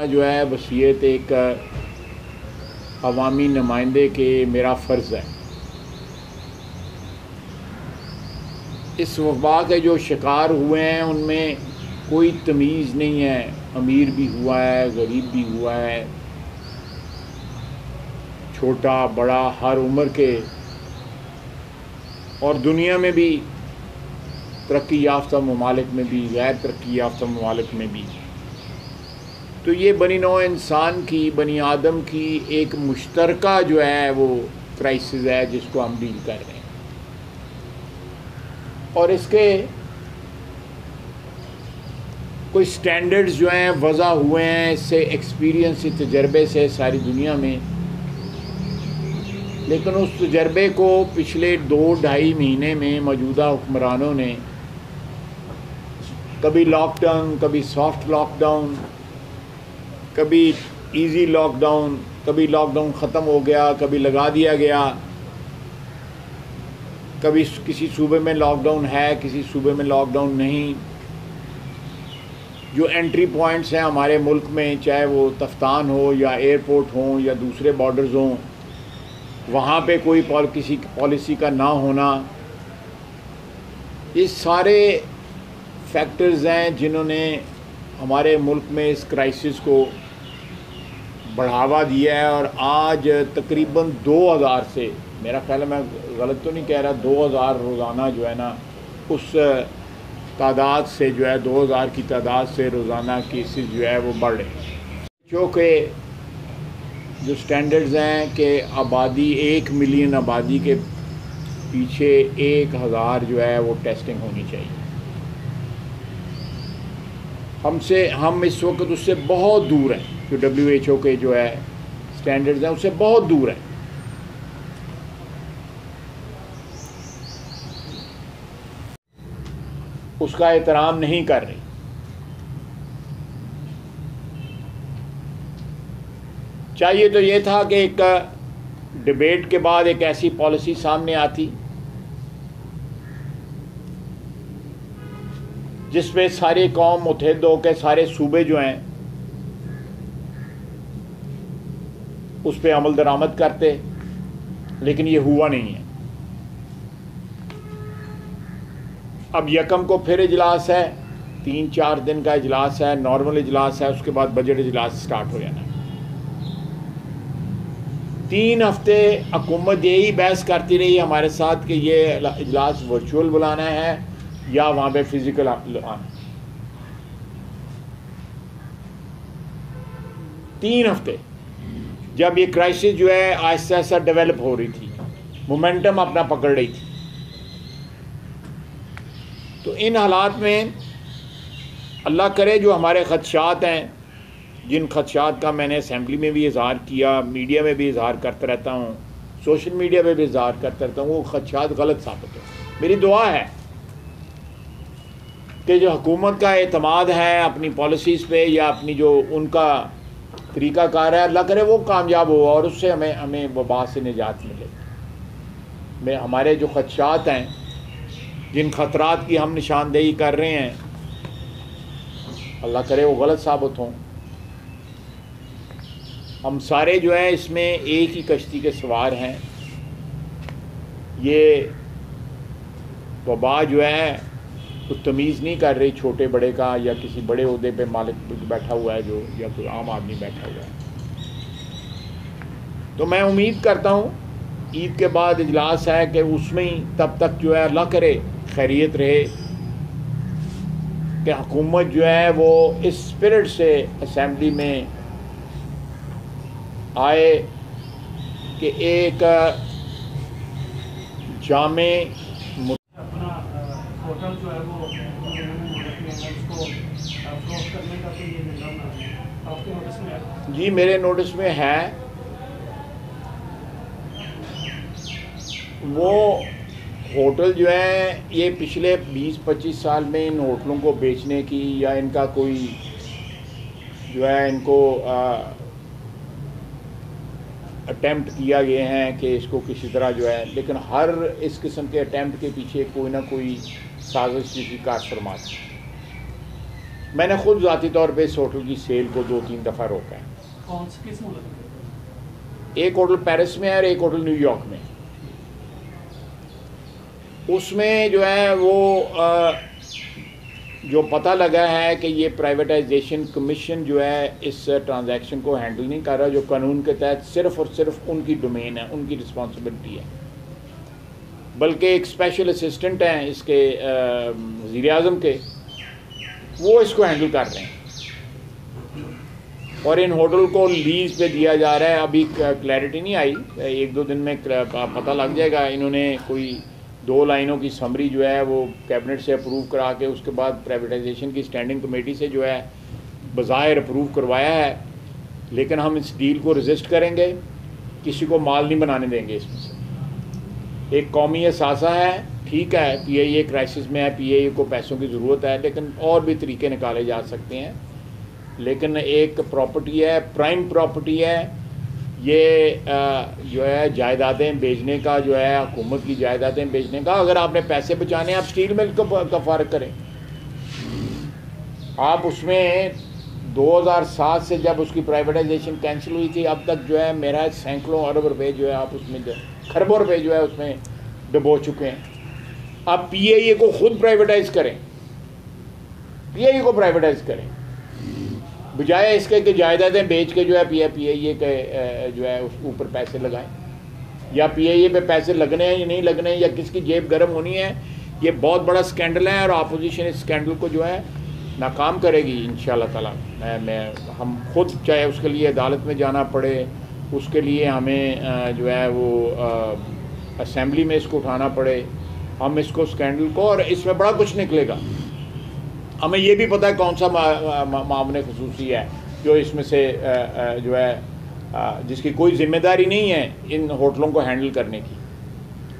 جو ہے وصیت ایک عوامی نمائندے کے میرا فرض ہے۔ اس وبا کے جو شکار ہوئے ہیں ان میں کوئی تمیز نہیں ہے، امیر بھی ہوا ہے، غریب بھی ہوا ہے، چھوٹا بڑا ہر عمر کے، اور دنیا میں بھی ترقی یافتہ ممالک میں بھی غیر ترقی یافتہ ممالک میں بھی۔ تو یہ بنی نوع انسان کی، بنی آدم کی ایک مشترکہ جو ہے وہ کرائسس ہے جس کو ہم ڈیل کر رہے ہیں، اور اس کے کوئی سٹینڈرڈز جو ہیں وضع ہوئے ہیں اس سے ایکسپیرینس، سے تجربے سے ساری دنیا میں، لیکن اس تجربے کو پچھلے 2-2.5 مہینے میں موجودہ حکمرانوں نے کبھی لاک ڈاؤن، کبھی سافٹ لاک ڈاؤن، کبھی ایزی لاک ڈاؤن، کبھی لاک ڈاؤن ختم ہو گیا، کبھی لگا دیا گیا، کبھی کسی صوبے میں لاک ڈاؤن ہے، کسی صوبے میں لاک ڈاؤن نہیں۔ جو انٹری پوائنٹس ہیں ہمارے ملک میں، چاہے وہ تفتان ہو یا ایئرپورٹ ہوں یا دوسرے بارڈرز ہوں، وہاں پہ کوئی کسی پالیسی کا نہ ہونا، یہ سارے فیکٹرز ہیں جنہوں نے ہمارے ملک میں اس کرائسس کو بڑھاوا دیا ہے، اور آج تقریباً 2000 سے، میرا خیال ہے میں غلط تو نہیں کہہ رہا، 2000 روزانہ جو ہے نا اس تعداد سے جو ہے 2000 کی تعداد سے روزانہ کیسز جو ہے وہ بڑھ رہے ہیں، چونکہ جو سٹینڈرڈز ہیں کہ آبادی 1 ملین آبادی کے پیچھے 1000 جو ہے وہ ٹیسٹنگ ہونی چاہیے۔ ہم اس وقت اس سے بہت دور ہیں، جو WHO کے جو ہے سٹینڈرڈز ہیں اس سے بہت دور ہیں۔ اس کا احترام نہیں کر رہی۔ چاہیے تو یہ تھا کہ ایک ڈیبیٹ کے بعد ایک ایسی پالیسی سامنے آتی جس پہ ساری قوم متحد ہو کے سارے صوبے جو ہیں اس پہ عمل درآمد کرتے، لیکن یہ ہوا نہیں ہے۔ اب یکم کو پھر اجلاس ہے، 3-4 دن کا اجلاس ہے، نارمل اجلاس ہے، اس کے بعد بجٹ اجلاس سٹارٹ ہو جانا ہے۔ 3 ہفتے حکومت یہی بحث کرتی رہی ہمارے ساتھ کہ یہ اجلاس ورچوئل بلانا ہے یا وہاں پہ فزیکل آنا۔ 3 ہفتے جب یہ کرائسس جو ہے آہستہ آہستہ ڈیولپ ہو رہی تھی، مومنٹم اپنا پکڑ رہی تھی، تو ان حالات میں اللہ کرے جو ہمارے خدشات ہیں، جن خدشات کا میں نے اسمبلی میں بھی اظہار کیا، میڈیا میں بھی اظہار کرتا رہتا ہوں، سوشل میڈیا پہ بھی اظہار کرتا رہتا ہوں، وہ خدشات غلط ثابت ہو۔ میری دعا ہے کہ جو حکومت کا اعتماد ہے اپنی پالیسیز پہ یا اپنی جو ان کا طریقہ کار ہے، اللہ کرے وہ کامیاب ہو اور اس سے ہمیں وبا سے نجات ملے۔ ہمارے جو خدشات ہیں، جن خطرات کی ہم نشاندہی کر رہے ہیں، اللہ کرے وہ غلط ثابت ہوں۔ ہم سارے جو ہیں اس میں ایک ہی کشتی کے سوار ہیں۔ یہ وبا جو ہے تو تمیز نہیں کر رہی چھوٹے بڑے کا، یا کسی بڑے عہدے پہ مالک بیٹھا ہوا ہے جو، یا کوئی عام آدمی بیٹھا ہوا ہے۔ تو میں امید کرتا ہوں عید کے بعد اجلاس ہے کہ اس میں ہی تب تک جو ہے اللہ کرے خیریت رہے کہ حکومت جو ہے وہ اس اسپرٹ سے اسمبلی میں آئے کہ ایک جامع ہوٹل جو ہے وہ کرنے کا کوئی یہ نظام آپ کے نوٹس میں ہے؟ جی میرے نوٹس میں ہے۔ وہ ہوٹل جو ہیں یہ پچھلے 20-25 سال میں ان ہوٹلوں کو بیچنے کی یا ان کا کوئی جو ہے ان کو اٹیمپٹ کیا گئے ہیں کہ اس کو کسی طرح جو ہے، لیکن ہر اس قسم کے اٹیمپٹ کے پیچھے کوئی نہ کوئی سازش کسی کار فرما تھی۔ میں نے خود ذاتی طور پہ اس ہوٹل کی سیل کو 2-3 دفعہ روکا ہے. کون سے کس ملک میں؟ ایک ہوٹل پیرس میں ہے اور ایک ہوٹل نیو یارک میں. اس میں جو ہے وہ جو پتہ لگا ہے کہ یہ پرائیویٹائزیشن کمیشن جو ہے اس ٹرانزیکشن کو ہینڈل نہیں کر رہا, جو قانون کے تحت صرف اور صرف ان کی ڈومین ہے, ان کی رسپانسبلٹی ہے. بلکہ ایک اسپیشل اسسٹنٹ ہیں اس کے وزیر اعظم کے, وہ اس کو ہینڈل کر رہے ہیں. اور ان ہوٹل کو لیز پہ دیا جا رہا ہے. ابھی کلیئرٹی نہیں آئی, 1-2 دن میں پتہ لگ جائے گا. انہوں نے کوئی 2 لائنوں کی سمری جو ہے وہ کیبنٹ سے اپروو کرا کے اس کے بعد پرائیویٹائزیشن کی اسٹینڈنگ کمیٹی سے جو ہے بظاہر اپروو کروایا ہے. لیکن ہم اس ڈیل کو رجسٹ کریں گے, کسی کو مال نہیں بنانے دیں گے اس میں سے. ایک قومی اثاثہ ہے, ٹھیک ہے, پی آئی اے کرائسس میں ہے, پی آئی اے کو پیسوں کی ضرورت ہے, لیکن اور بھی طریقے نکالے جا سکتے ہیں. لیکن ایک پراپرٹی ہے, پرائم پراپرٹی ہے, یہ جو ہے جائیدادیں بیچنے کا جو ہے, حکومت کی جائیدادیں بیچنے کا. اگر آپ نے پیسے بچانے ہیں آپ اسٹیل مل کا فارغ کریں. آپ اس میں 2007 سے جب اس کی پرائیویٹائزیشن کینسل ہوئی تھی اب تک جو ہے میرا سینکڑوں ارب روپے جو ہے آپ اس میں کھربوں روپے جو ہے اس میں ڈبو چکے ہیں. آپ پی اے کو خود پرائیویٹائز کریں, پی اے کو پرائیویٹائز کریں, بجائے اس کے کہ جائیدادیں بیچ کے جو ہے پی اے کے جو ہے اس اوپر پیسے لگائیں. یا پی اے پہ پیسے لگنے ہیں یا نہیں لگنے ہیں, یا کس کی جیب گرم ہونی ہے. یہ بہت بڑا سکینڈل ہے اور اپوزیشن اس سکینڈل کو جو ہے ناکام کرے گی انشاءاللہ تعالیٰ. ہم خود چاہے اس کے لیے عدالت میں جانا پڑے, اس کے لیے ہمیں جو ہے وہ اسمبلی میں اس کو اٹھانا پڑے, ہم اس کو سکینڈل کو, اور اس میں بڑا کچھ نکلے گا. ہمیں یہ بھی پتہ ہے کون سا معاملے خصوصی ہے جو اس میں سے جو ہے جس کی کوئی ذمہ داری نہیں ہے ان ہوٹلوں کو ہینڈل کرنے کی.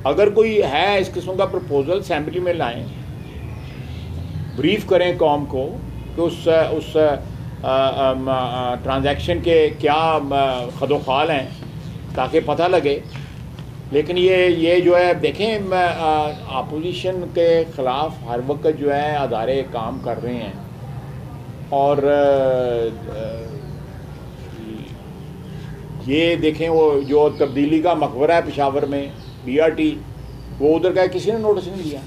اگر کوئی ہے اس قسم کا پرپوزل اسمبلی میں لائیں, بریف کریں قوم کو کہ اس ٹرانزیکشن کے کیا خد و خال ہیں تاکہ پتہ لگے. لیکن یہ جو ہے دیکھیں اپوزیشن کے خلاف ہر وقت جو ہے ادارے کام کر رہے ہیں, اور یہ دیکھیں وہ جو تبدیلی کا مقبرہ ہے پشاور میں BRT, وہ ادھر کا کسی نے نوٹس نہیں لیا.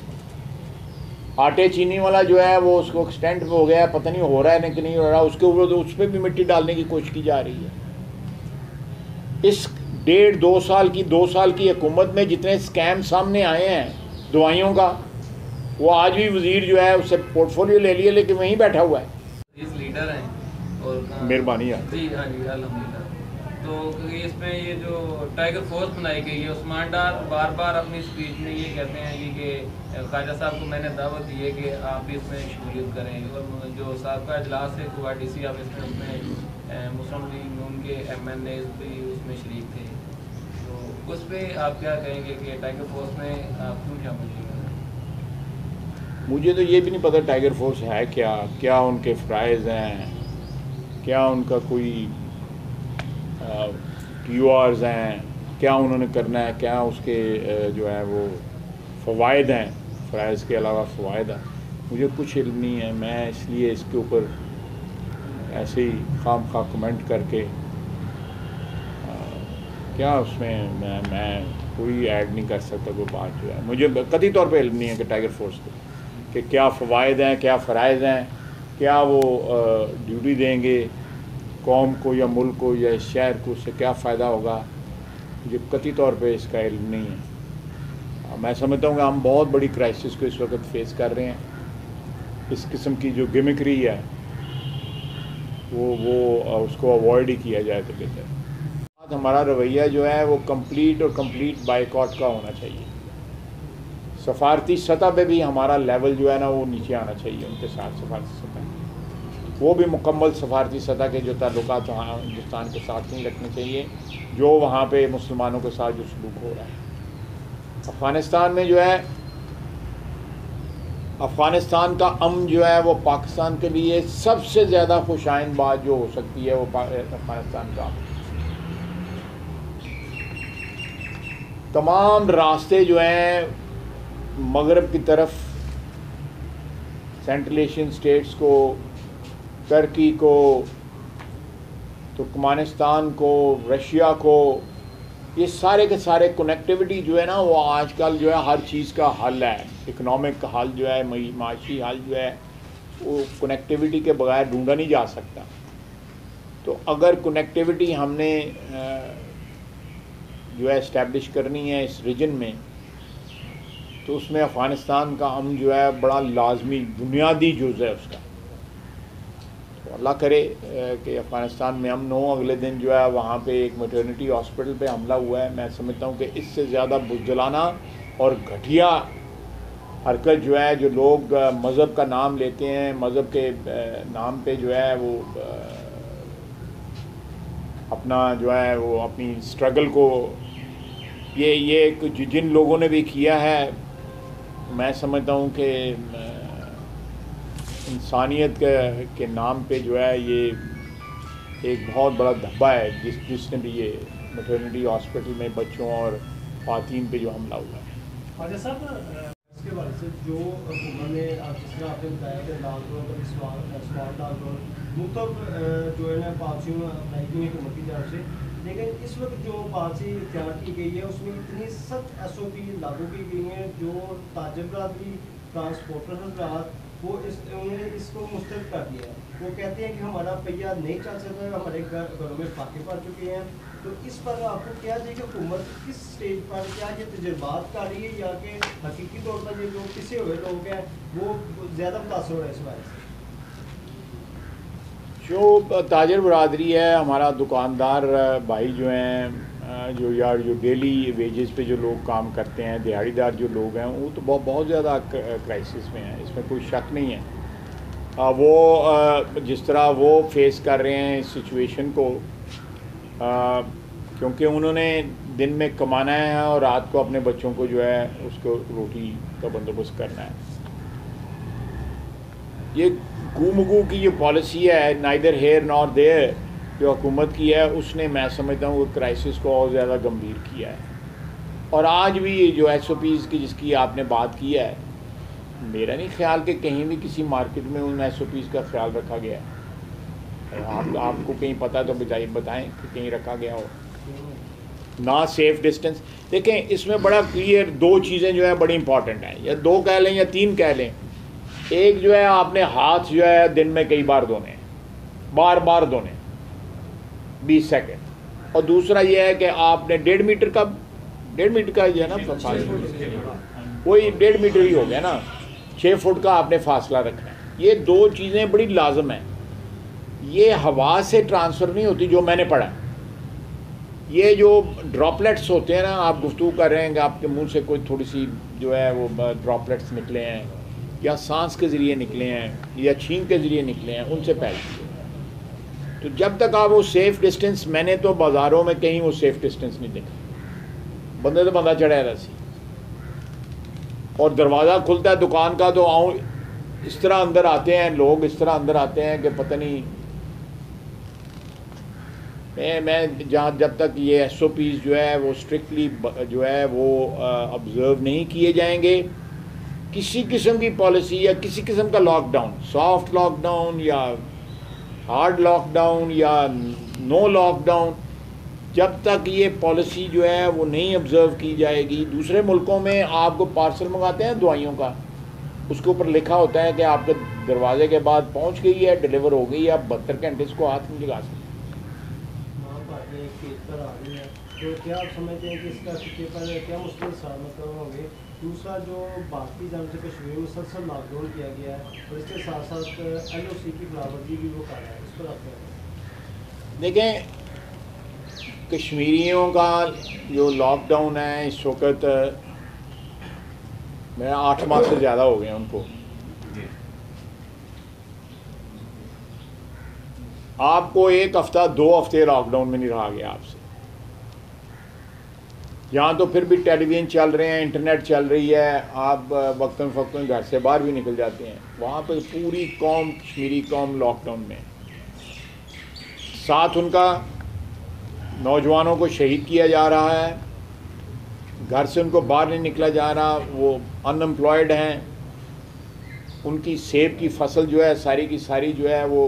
آٹے چینی والا جو ہے وہ اس کو ایکسٹینڈ ہو گیا, پتہ نہیں ہو رہا ہے کہ نہیں ہو رہا, اس کے اوپر اس پہ بھی مٹی ڈالنے کی کوشش کی جا رہی ہے. اس 2 سال کی حکومت میں جتنے اسکیم سامنے آئے ہیں دوائیوں کا, وہ آج بھی وزیر جو ہے اس سے پورٹ فولیو لے لیے لیکن وہیں بیٹھا ہوا ہے. لیڈر ہیں اور مہربانی ہے. جی ہاں جی الحمدللہ. تو اس میں یہ جو ٹائیگر فورس بنائی گئی ہے, عثمان ڈار بار بار اپنی اسپیچ میں یہ کہتے ہیں کہ خواجہ صاحب کو میں نے دعوت دی ہے کہ آپ بھی اس میں شمولیت کریں, اور جو سابقہ اجلاس ہے QRTC آپ اس میں مسلم لیگ نون کے MNA بھی اس میں شریک تھے. تو اس پہ آپ کیا کہیں گے کہ ٹائیگر فورس میں آپ کیوں شامل نہیں کر رہے؟ مجھے تو یہ بھی نہیں پتہ ٹائیگر فورس ہے کیا ان کے فرائض ہیں, کیا ان کا کوئی PORs ہیں, کیا انہوں نے کرنا ہے, کیا اس کے جو ہے وہ فوائد ہیں, فرائض کے علاوہ فوائد ہیں. مجھے کچھ علم نہیں ہے. میں اس لیے اس کے اوپر ایسے ہی خام خواہ کمنٹ کر کے کیا اس میں میں کوئی ایڈ نہیں کر سکتا کوئی بات جو ہے. مجھے قطعی طور پہ علم نہیں ہے کہ ٹائیگر فورس کو کہ کیا فوائد ہیں, کیا فرائض ہیں, کیا وہ ڈیوٹی دیں گے قوم کو یا ملک کو یا اس شہر کو, اس سے کیا فائدہ ہوگا. مجھے قطعی طور پہ اس کا علم نہیں ہے. میں سمجھتا ہوں کہ ہم بہت بڑی کرائسس کو اس وقت فیس کر رہے ہیں. اس قسم کی جو گمکری ہے وہ اس کو اوائڈ ہی کیا جائے تو بہتر. ہمارا رویہ جو ہے وہ کمپلیٹ بائیکاٹ کا ہونا چاہیے. سفارتی سطح پہ بھی ہمارا لیول جو ہے نا وہ نیچے آنا چاہیے ان کے ساتھ. سفارتی سطح وہ بھی مکمل سفارتی سطح کے جو تعلقات وہاں ہندوستان کے ساتھ نہیں رکھنے چاہیے جو وہاں پہ مسلمانوں کے ساتھ جو سلوک ہو رہا ہے. افغانستان میں جو ہے افغانستان کا امن جو ہے وہ پاکستان کے لیے سب سے زیادہ خوش آئند بات جو ہو سکتی ہے وہ افغانستان کا تمام راستے جو ہیں مغرب کی طرف سینٹرل ایشین اسٹیٹس کو ترکی کو، ترکمانستان کو، رشیا کو، یہ سارے کے سارے کنیکٹیوٹی جو ہے نا وہ آج کل جو ہے ہر چیز کا حل ہے. اکنامک حل جو ہے، معاشی حل جو ہے وہ کنیکٹیوٹی کے بغیر ڈھونڈا نہیں جا سکتا. تو اگر کنیکٹیوٹی ہم نے جو ہے اسٹیبلش کرنی ہے اس ریجن میں، تو اس میں افغانستان کا امن جو ہے بڑا لازمی بنیادی جز ہے اس کا. تو اللہ کرے کہ افغانستان میں امن ہو. اگلے دن جو ہے وہاں پہ ایک میٹرنٹی ہاسپٹل پہ حملہ ہوا ہے. میں سمجھتا ہوں کہ اس سے زیادہ بزدلانہ اور گھٹیا حرکت جو ہے، جو لوگ مذہب کا نام لیتے ہیں، مذہب کے نام پہ جو ہے وہ اپنا جو ہے وہ اپنی اسٹرگل کو یہ جن لوگوں نے بھی کیا ہے، میں سمجھتا ہوں کہ انسانیت کے نام پہ جو ہے یہ ایک بہت بڑا دھبا ہے جس نے بھی یہ میٹرنٹی ہاسپٹل میں بچوں اور خواتین پہ جو حملہ ہوا ہے. خواجہ صاحب اس کے بارے سے جو حکومت نے جس طرح آپ نے بتایا کہ لاک ڈاؤن کا اسمارٹ لاک ڈاؤن مختلف جو ہے نا پالیسیوں اپنائی گئی حکومت کی طرف سے، لیکن اس وقت جو پالیسی اختیار کی گئی ہے اس میں اتنی سخت ایس او پی لاگو کی گئی ہیں جو تاجر برادری، ٹرانسپورٹر حضرات انہوں نے اس کو مسترد کر دیا ہے. وہ کہتے ہیں کہ ہمارا پہیہ نہیں چل سکتا، ہمارے گھروں میں فاقے پڑ چکے ہیں. تو اس پر آپ کو کیا چاہیے کہ حکومت کس سٹیج پر کیا یہ تجربات کر رہی ہے، یا کہ حقیقی طور پر یہ جو پسے ہوئے لوگ ہیں وہ زیادہ متاثر ہو رہے ہیں اس بارے سے؟ جو تاجر برادری ہے، ہمارا دکاندار بھائی جو ہیں، جو ڈیلی ویجز پہ جو لوگ کام کرتے ہیں، دیہڑی دار جو لوگ ہیں، وہ تو بہت زیادہ کرائسس میں ہیں. اس میں کوئی شک نہیں ہے. وہ جس طرح وہ فیس کر رہے ہیں اس سچویشن کو، کیونکہ انہوں نے دن میں کمانا ہے اور رات کو اپنے بچوں کو جو ہے اس کو روٹی کا بندوبست کرنا ہے. یہ گو کی جو پالیسی ہے، نائدر ہیئر نار دیئر، جو حکومت کی ہے، اس نے میں سمجھتا ہوں وہ کرائسس کو اور زیادہ گمبھیر کیا ہے. اور آج بھی جو ایس او پیز کی جس کی آپ نے بات کی ہے، میرا نہیں خیال کہ کہیں بھی کسی مارکیٹ میں ان ایس او پیز کا خیال رکھا گیا ہے. آپ کو کہیں پتہ تو بتائیں کہ کہیں رکھا گیا ہو. نہ سیف ڈسٹینس. دیکھیں اس میں بڑا کلیئر دو چیزیں جو ہیں بڑی امپورٹنٹ ہیں، یا دو کہہ لیں یا تین کہہ لیں. ایک جو ہے آپ نے ہاتھ جو ہے دن میں کئی بار دھونے ہیں، بار بار دھونے 20 سیکنڈ. اور دوسرا یہ ہے کہ آپ نے 1.5 میٹر کا جو ہے نا وہی 1.5 میٹر ہی ہو گیا نا، 6 فٹ کا آپ نے فاصلہ رکھنا ہے. یہ دو چیزیں بڑی لازم ہیں. یہ ہوا سے ٹرانسفر نہیں ہوتی جو میں نے پڑھا. یہ جو ڈراپلیٹس ہوتے ہیں نا، آپ گفتگو کر رہے ہیں کہ آپ کے منہ سے کوئی تھوڑی سی جو ہے وہ ڈراپلیٹس نکلے ہیں، یا سانس کے ذریعے نکلے ہیں، یا چھینک کے ذریعے نکلے ہیں، ان سے پہلے. تو جب تک آپ وہ سیف ڈسٹینس، میں نے تو بازاروں میں کہیں وہ سیف ڈسٹینس نہیں دیکھا. بندے تو بندہ چڑھا رہا سی، اور دروازہ کھلتا ہے دکان کا تو اس طرح اندر آتے ہیں لوگ، اس طرح اندر آتے ہیں کہ پتہ نہیں. میں جب تک یہ ایس او پیز جو ہے وہ اسٹرکٹلی جو ہے وہ آبزرو نہیں کیے جائیں گے، کسی قسم کی پالیسی یا کسی قسم کا lockdown, soft lockdown یا ہارڈ لاک ڈاؤن یا نو لاک ڈاؤن، جب تک یہ پالیسی جو ہے وہ نہیں آبزرو کی جائے گی. دوسرے ملکوں میں آپ کو پارسل منگاتے ہیں دوائیوں کا، اس کے اوپر لکھا ہوتا ہے کہ آپ کے دروازے کے بعد پہنچ گئی ہے، ڈیلیور ہو گئی ہے، آپ 72 گھنٹے اس کو ہاتھ نہیں لگا سکتے. تو کیا آپ سمجھتے ہیں کہ اس کا خطے پر کیا مشکل سامنا ہوں گے؟ دوسرا جو بھارتی جانب سے کشمیر میں مسلسل لاک ڈاؤن کیا گیا ہے، اور اس کے ساتھ ساتھ ایل او سی کی خلاف ورزی بھی وہ کر رہا ہے، اس پر آپ کیا؟ دیکھیں کشمیریوں کا جو لاک ڈاؤن ہے اس وقت میرا 8 ماہ سے زیادہ ہو گئے ہیں ان کو. آپ کو 1 ہفتہ 2 ہفتے لاک ڈاؤن میں نہیں رہا گیا آپ سے. یہاں تو پھر بھی ٹیلی ویژن چل رہے ہیں، انٹرنیٹ چل رہی ہے، آپ وقتاً فوقتاً گھر سے باہر بھی نکل جاتے ہیں. وہاں پہ پوری قوم، کشمیری قوم لاک ڈاؤن میں. ساتھ ان کا نوجوانوں کو شہید کیا جا رہا ہے، گھر سے ان کو باہر نہیں نکلا جا رہا، وہ ان امپلائڈ ہیں. ان کی سیب کی فصل جو ہے ساری کی ساری جو ہے وہ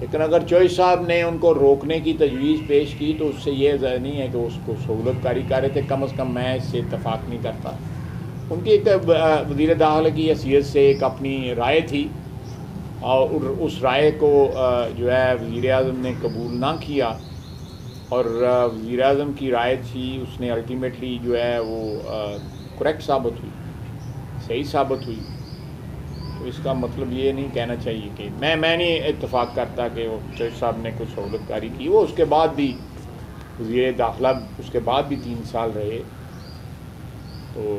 لیکن اگر چوہدری صاحب نے ان کو روکنے کی تجویز پیش کی تو اس سے یہ نہیں ہے کہ اس کو سہولت کاری کر رہے تھے. کم از کم میں اس سے اتفاق نہیں کرتا. ان کی ایک وزیر داخلہ کی حیثیت سے ایک اپنی رائے تھی اور اس رائے کو جو ہے وزیر اعظم نے قبول نہ کیا اور وزیر اعظم کی رائے تھی اس نے الٹیمیٹلی جو ہے وہ کریکٹ ثابت ہوئی, صحیح ثابت ہوئی. تو اس کا مطلب یہ نہیں کہنا چاہیے کہ میں نہیں اتفاق کرتا کہ وہ چوہدری صاحب نے کچھ سہولت کاری کی. وہ اس کے بعد بھی وزیر داخلہ اس کے بعد بھی 3 سال رہے. تو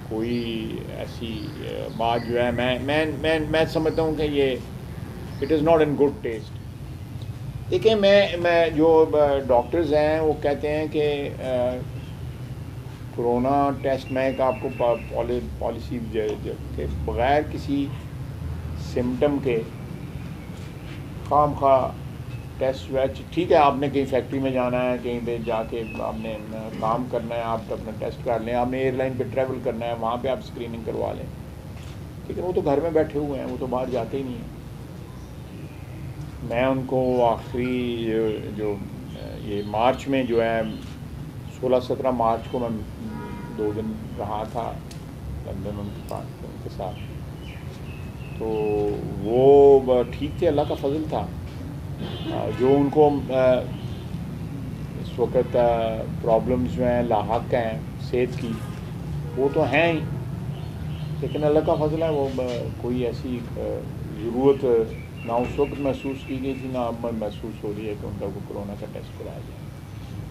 کوئی ایسی بات جو ہے میں سمجھتا ہوں کہ یہ it is not in good test. دیکھیں میں جو ڈاکٹرز ہیں وہ کہتے ہیں کہ کرونا ٹیسٹ میں ایک آپ کو پالیسی کہ بغیر کسی سمٹم کے خام خواہ ٹیسٹ جو ہے ٹھیک ہے آپ نے کہیں فیکٹری میں جانا ہے کہیں پہ جا کے آپ نے کام کرنا ہے آپ اپنا ٹیسٹ کر لیں, آپ نے ایئر لائن پہ ٹریول کرنا ہے وہاں پہ آپ اسکریننگ کروا لیں. لیکن وہ تو گھر میں بیٹھے ہوئے ہیں, وہ تو باہر جاتے ہی نہیں ہیں. میں ان کو آخری جو یہ مارچ میں جو ہے 16-17 مارچ کو میں 2 دن رہا تھا لندن ان کے ساتھ. تو وہ ٹھیک تھے, اللہ کا فضل تھا. جو ان کو اس وقت پرابلمز جو ہیں لاحق ہیں صحت کی وہ تو ہیں ہی, لیکن اللہ کا فضل ہے وہ کوئی ایسی ضرورت نہ اس وقت محسوس کی گئی تھی نہ اب محسوس ہو رہی ہے کہ ان کا کوئی کرونا کا ٹیسٹ کرایا جائے.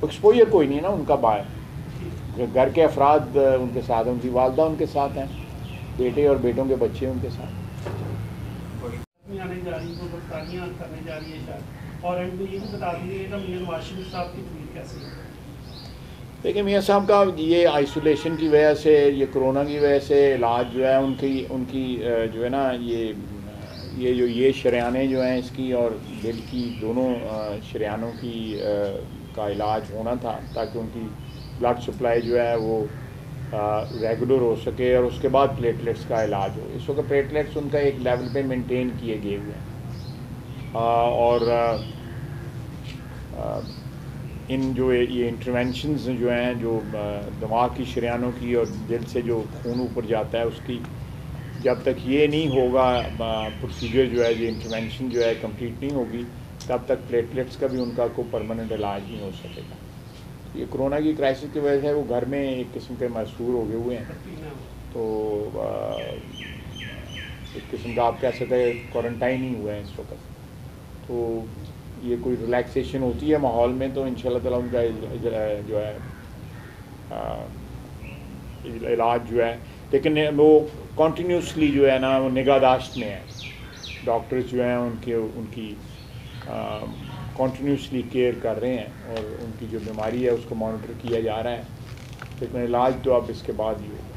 ایکسپوجر کوئی نہیں ہے نا ان کا باہر, گھر کے افراد ان کے ساتھ ہیں, ان کی والدہ ان کے ساتھ ہیں, بیٹے اور بیٹوں کے بچے ان کے ساتھ. آنے جا رہی ہیں برطانیہ کرنے جا رہی ہے شاید, اور اینڈ میں یہ بھی بتا دیجیے گا میاں نواز شریف صاحب کی ٹویٹ کیسے ہے؟ دیکھیں میاں صاحب کا یہ آئسولیشن کی وجہ سے, یہ کرونا کی وجہ سے علاج جو ہے ان کی جو ہے نا یہ شریانیں جو ہیں اس کی اور دل کی دونوں شریانوں کی کا علاج ہونا تھا تاکہ ان کی بلڈ سپلائی جو ہے وہ ریگولر ہو سکے اور اس کے بعد پلیٹلیٹس کا علاج ہو. اس وقت پلیٹلیٹس ان کا ایک لیول پہ مینٹین کیے گئے ہوئے ہیں اور ان جو یہ انٹرونشنز جو ہیں جو دماغ کی شریانوں کی اور دل سے جو خون اوپر جاتا ہے اس کی جب تک یہ نہیں ہوگا پروسیجر جو ہے یہ انٹرونشن جو ہے کمپلیٹ نہیں ہوگی تب تک پلیٹلیٹس کا بھی ان کا کوئی پرماننٹ علاج نہیں ہو سکے گا. یہ کرونا کی کرائسس کی وجہ سے وہ گھر میں ایک قسم کے محصور ہو گئے ہوئے ہیں. تو ایک قسم کا آپ کہہ سکتے ہیں کوارنٹائن ہی ہوئے ہیں اس وقت. تو یہ کوئی ریلیکسیشن ہوتی ہے ماحول میں تو انشاءاللہ تعالیٰ ان کا جو ہے علاج جو ہے, لیکن وہ کنٹینیوسلی جو ہے نا وہ نگہداشت میں ہے. ڈاکٹرز جو ہیں ان کی کنٹینیوسلی کیئر کر رہے ہیں اور ان کی جو بیماری ہے اس کو مانیٹر کیا جا رہا ہے, لیکن علاج تو اب اس کے بعد ہی ہوگا.